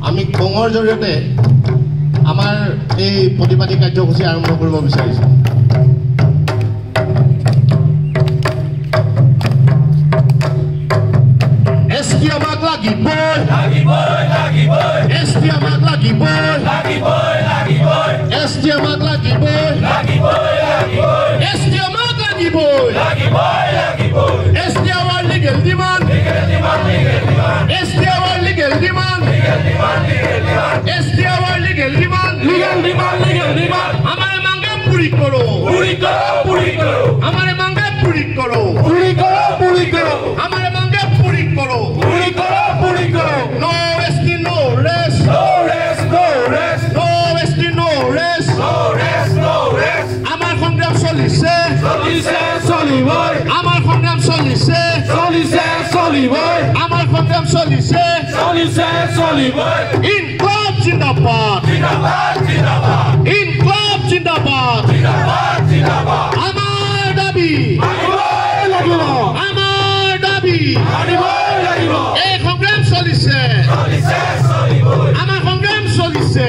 আমি খঙৰ জৰিয়তে আমাৰ এই প্ৰতিবাদী কাৰ্যসূচী আৰম্ভ কৰিব বিচাৰিছো। এছটি আমাক লাগিবই, এছটি আমাক লাগিবই, এছটি আমাক লাগিবই, এছটি আমাক লাগিবই, এছটি আমাৰ লিগেল ডিমাণ্ড, এছটি আমাৰ লিগেল ডিমাণ্ড, এছটি আমাৰ লিগেল ডিমাণ্ড, আমাৰ মাংগে পুৰি কৰো, আমাৰ মাংগে পুৰি কৰো, আমাৰ মাংগে পুৰি কৰো, নো এছটি নো ৰেষ্ট, নো এছটি নো ৰেষ্ট, আমাৰ সংগ্ৰাম চলিছে, আমাৰ সংগ্ৰাম চলিছে, আমাৰ সংগ্ৰাম চলিছে, ইনকলাব জিন্দাবাদ, ইনকলাব জিন্দাবাদ, আমাৰ দাবী, আমাৰ দাবী, এই সংগ্ৰাম চলিছে, আমাৰ সংগ্ৰাম চলিছে।